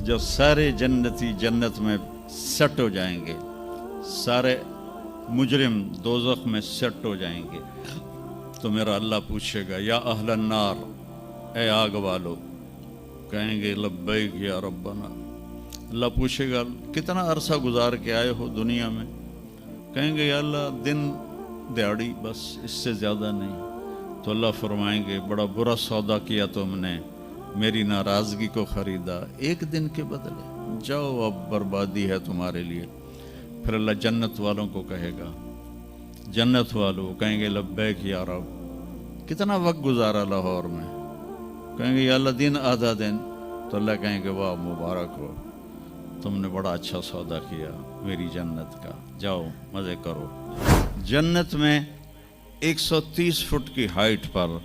जब सारे जन्नती जन्नत में सेट हो जाएंगे, सारे मुजरिम दोज़ख में सेट हो जाएंगे, तो मेरा अल्लाह पूछेगा या अहलन नार, ए आग वालो, कहेंगे लब्बैक या रब्बना। अल्लाह पूछेगा कितना अरसा गुजार के आए हो दुनिया में, कहेंगे या अल्लाह दिन दिहाड़ी, बस इससे ज़्यादा नहीं। तो अल्लाह फरमाएंगे बड़ा बुरा सौदा किया तुमने, मेरी नाराज़गी को ख़रीदा एक दिन के बदले, जाओ अब बर्बादी है तुम्हारे लिए। फिर अल्लाह जन्नत वालों को कहेगा, जन्नत वालों कहेंगे लब्बैक या रब, कितना वक्त गुजारा लाहौर में, कहेंगे या अल्लाह दिन आधा दिन। तो अल्लाह कहेंगे वाह मुबारक हो, तुमने बड़ा अच्छा सौदा किया मेरी जन्नत का, जाओ मज़े करो। जन्नत में 130 फुट की हाइट पर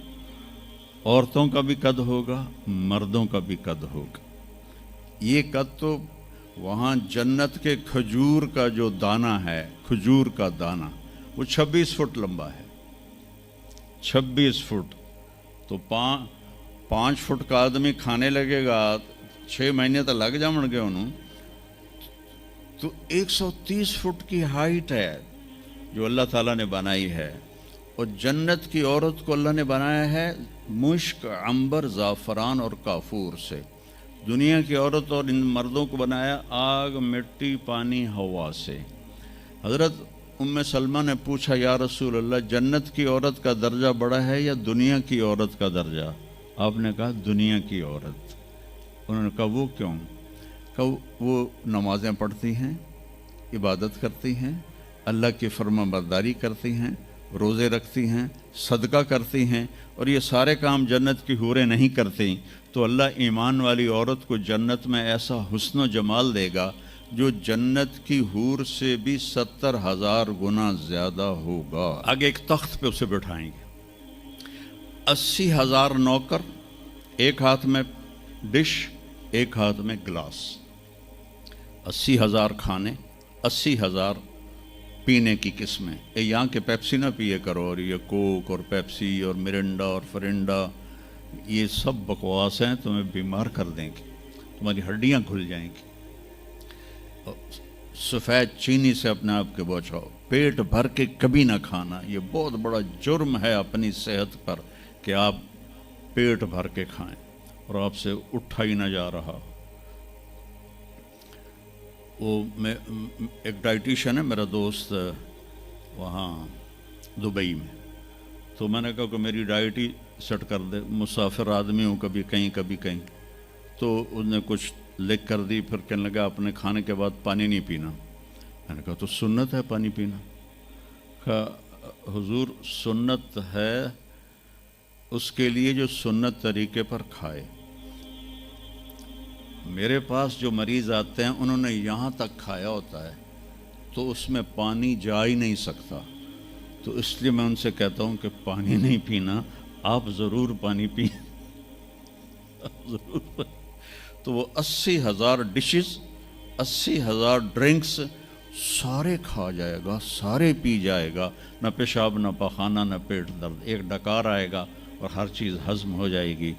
औरतों का भी कद होगा, मर्दों का भी कद होगा। ये कद तो वहाँ जन्नत के खजूर का जो दाना है, खजूर का दाना, वो 26 फुट लंबा है। 26 फुट तो 5 फुट का आदमी खाने लगेगा, 6 महीने तो लग जाएंगे उन्होंने। तो 130 फुट की हाइट है जो अल्लाह ताला ने बनाई है। और जन्नत की औरत को अल्लाह ने बनाया है मुश्क, अंबर, ज़ाफ़रान और काफूर से। दुनिया की औरत और इन मर्दों को बनाया आग, मिट्टी, पानी, हवा से। हज़रत उम्मे सलमा ने पूछा या रसूल अल्लाह, जन्नत की औरत का दर्जा बड़ा है या दुनिया की औरत का दर्जा? आपने कहा दुनिया की औरत। उन्होंने कहा वो क्यों? कहा वो नमाज़ें पढ़ती हैं, इबादत करती हैं, अल्लाह की फरमाबरदारी करती हैं, रोज़े रखती हैं, सदका करती हैं, और ये सारे काम जन्नत की हूरें नहीं करती। तो अल्लाह ईमान वाली औरत को जन्नत में ऐसा हुस्न व जमाल देगा जो जन्नत की हूर से भी 70,000 गुना ज़्यादा होगा। आगे एक तख्त पे उसे बिठाएंगे, 80,000 नौकर, एक हाथ में डिश, एक हाथ में गिलास, 80,000 खाने, 80,000 पीने की किस्में। यहाँ के पेप्सी ना पिए करो, और ये कोक और पेप्सी और मिरिंडा और फरिंडा, ये सब बकवास हैं, तुम्हें बीमार कर देंगे, तुम्हारी हड्डियाँ खुल जाएंगी। सफ़ेद चीनी से अपने आप के बचाओ, पेट भर के कभी ना खाना, ये बहुत बड़ा जुर्म है अपनी सेहत पर कि आप पेट भर के खाएं और आपसे उठा ही ना जा रहा। वो मैं एक डाइटिशियन है मेरा दोस्त वहाँ दुबई में, तो मैंने कहा कि मेरी डाइट ही सेट कर दे, मुसाफिर आदमी हूँ, कभी कहीं कभी कहीं। तो उसने कुछ लिख कर दी, फिर कहने लगा अपने खाने के बाद पानी नहीं पीना। मैंने कहा तो सुन्नत है पानी पीना। कहा हुजूर सुन्नत है उसके लिए जो सुन्नत तरीके पर खाए। मेरे पास जो मरीज़ आते हैं उन्होंने यहाँ तक खाया होता है तो उसमें पानी जा ही नहीं सकता, तो इसलिए मैं उनसे कहता हूँ कि पानी नहीं पीना, आप ज़रूर पानी पी ज़रूर। तो वो 80,000 डिशेस, 80,000 ड्रिंक्स सारे खा जाएगा, सारे पी जाएगा, न पेशाब, न पखाना, न पेट दर्द, एक डकार आएगा और हर चीज़ हज़म हो जाएगी।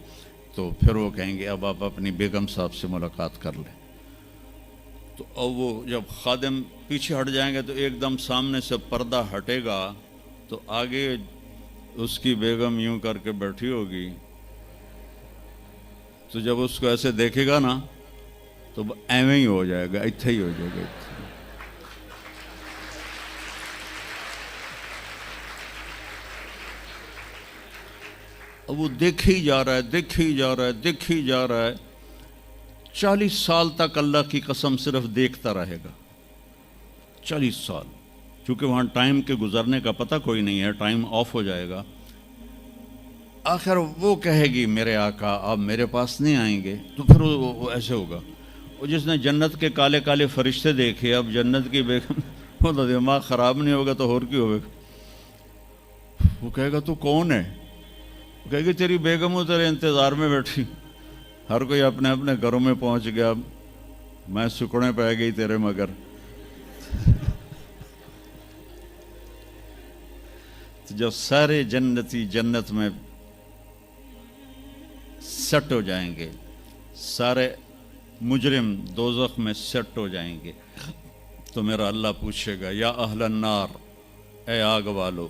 तो फिर वो कहेंगे अब आप अपनी बेगम साहब से मुलाकात कर लें। तो अब वो जब खादिम पीछे हट जाएंगे तो एकदम सामने से पर्दा हटेगा, तो आगे उसकी बेगम यूं करके बैठी होगी। तो जब उसको ऐसे देखेगा ना तो एवं ही हो जाएगा, इत्थे ही हो जाएगा। अब वो देखे ही जा रहा है, देखे ही जा रहा है, देखे ही जा रहा है। 40 साल तक अल्लाह की कसम सिर्फ देखता रहेगा, 40 साल, क्योंकि वहाँ टाइम के गुजरने का पता कोई नहीं है, टाइम ऑफ हो जाएगा। आखिर वो कहेगी मेरे आका आप मेरे पास नहीं आएंगे, तो फिर वो ऐसे होगा। वो जिसने जन्नत के काले काले फरिश्ते देखे, अब जन्नत की बेगम, वो तो दिमाग ख़राब नहीं होगा तो और क्यों होगा। वो कहेगा तू कौन है? वो कहेगी तेरी बेगम तेरे इंतज़ार में बैठी, हर कोई अपने अपने घरों में पहुंच गया, मैं सुकड़े पै गई तेरे मगर। तो जब सारे जन्नती जन्नत में सेट हो जाएंगे, सारे مجرم دوزخ میں سیٹ ہو جائیں گے تو میرا اللہ پوچھے گا یا اہل النار، اے آگ والو،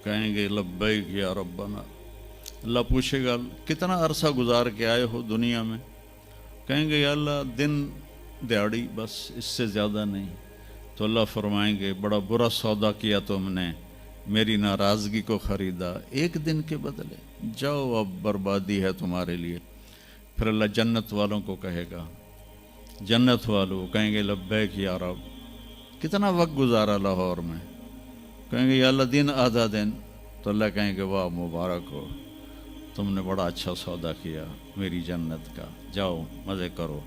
کہیں گے لبیک یا ربنا۔ اللہ پوچھے گا کتنا عرصہ گزار کے آئے ہو دنیا میں؟ کہیں گے یا اللہ دن دیہڑی، بس اس سے زیادہ نہیں۔ تو اللہ فرمائیں گے بڑا برا سودا کیا تم نے، میری ناراضگی کو خریدا ایک دن کے بدلے، جاؤ اب بربادی ہے تمہارے لیے۔ پھر اللہ جنت والوں کو کہے گا، جنت والوں کہیں گے لبیک یا رب، کتنا وقت گزارا لاہور میں؟ کہیں گے یا اللہ دن آدھا دن۔ تو اللہ کہیں گے واہ مبارک ہو، تم نے بڑا اچھا سودا کیا میری جنت کا، جاؤ مزے کرو۔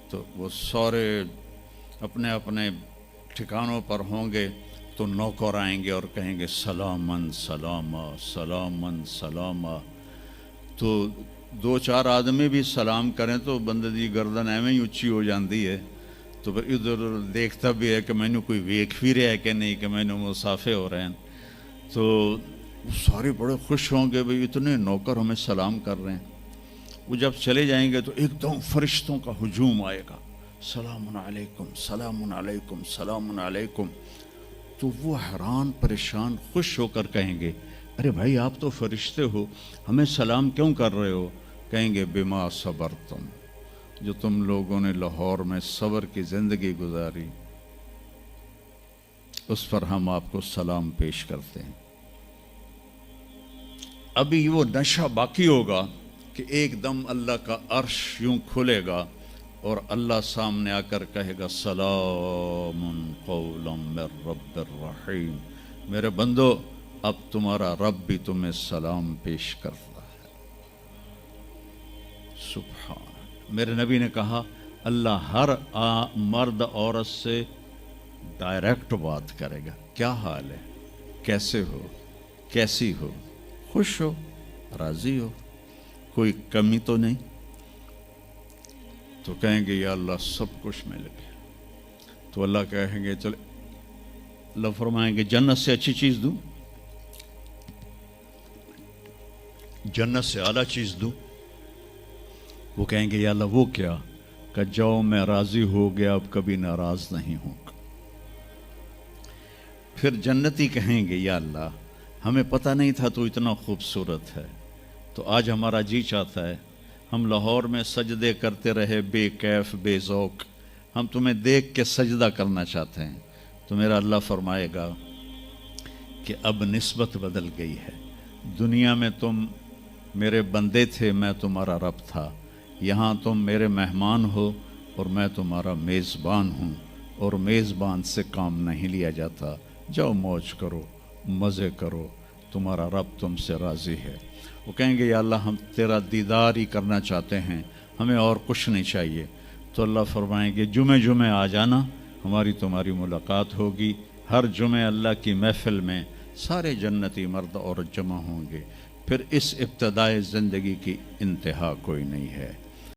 تو وہ سارے اپنے اپنے ٹھکانوں پر ہوں گے تو نوکر آئیں گے اور کہیں گے سلامن سلاما سلامن سلاما۔ تو دو چار آدمی بھی سلام کریں تو بندے دی گردن ایویں ہی اچھی ہو جاندی ہے، تو پھر ادھر ادھر دیکھتا بھی ہے کہ میں نے کوئی ویکھ بھی رہا ہے کہ نہیں، کہ میں نے مسافے ہو رہے ہیں۔ تو وہ سارے بڑے خوش ہوں گے بھئی اتنے نوکر ہمیں سلام کر رہے ہیں۔ وہ جب چلے جائیں گے تو ایک دم فرشتوں کا ہجوم آئے گا، سلام علیکم سلام علیکم سلام علیکم۔ تو وہ حیران پریشان خوش ہو کر کہیں گے ارے بھائی آپ تو فرشتے ہو، ہمیں سلام کیوں کر رہے ہو؟ کہیں گے بما صبرتم، جو تم لوگوں نے لاہور میں صبر کی زندگی گزاری اس پر ہم آپ کو سلام پیش کرتے ہیں۔ ابھی وہ نشہ باقی ہوگا کہ ایک دم اللہ کا عرش یوں کھلے گا اور اللہ سامنے آ کر کہے گا سلام قولا من رب الرحیم، میرے بندو اب تمہارا رب بھی تمہیں سلام پیش کرتا ہے۔ سبحان، میرے نبی نے کہا اللہ ہر مرد عورت سے ڈائریکٹ بات کرے گا، کیا حال ہے، کیسے ہو، کیسی ہو، خوش ہو، راضی ہو، کوئی کمی تو نہیں؟ تو کہیں گے یا اللہ سب کچھ مل گیا۔ تو اللہ کہیں گے چلے، اللہ فرمائیں گے جنت سے اچھی چیز دوں، جنت سے اعلیٰ چیز دوں؟ وہ کہیں گے یا اللہ وہ کیا؟ کہ جاؤ میں راضی ہو گیا، اب کبھی ناراض نہیں ہوں گا۔ پھر جنتی کہیں گے یا اللہ ہمیں پتہ نہیں تھا تو اتنا خوبصورت ہے، تو آج ہمارا جی چاہتا ہے ہم لاہور میں سجدے کرتے رہے بے کیف بے ذوق، ہم تمہیں دیکھ کے سجدہ کرنا چاہتے ہیں۔ تو میرا اللہ فرمائے گا کہ اب نسبت بدل گئی ہے، دنیا میں تم میرے بندے تھے، میں تمہارا رب تھا، یہاں تم میرے مہمان ہو اور میں تمہارا میزبان ہوں، اور میزبان سے کام نہیں لیا جاتا، جاؤ موج کرو، مزے کرو، تمہارا رب تم سے راضی ہے۔ وہ کہیں گے یا اللہ ہم تیرا دیدار ہی کرنا چاہتے ہیں، ہمیں اور کچھ نہیں چاہیے۔ تو اللہ فرمائیں گے جمعے جمعے آ جانا، ہماری تمہاری ملاقات ہوگی۔ ہر جمعے اللہ کی محفل میں سارے جنتی مرد عورت جمع ہوں گے۔ پھر اس ابتدائی زندگی کی انتہا کوئی نہیں ہے۔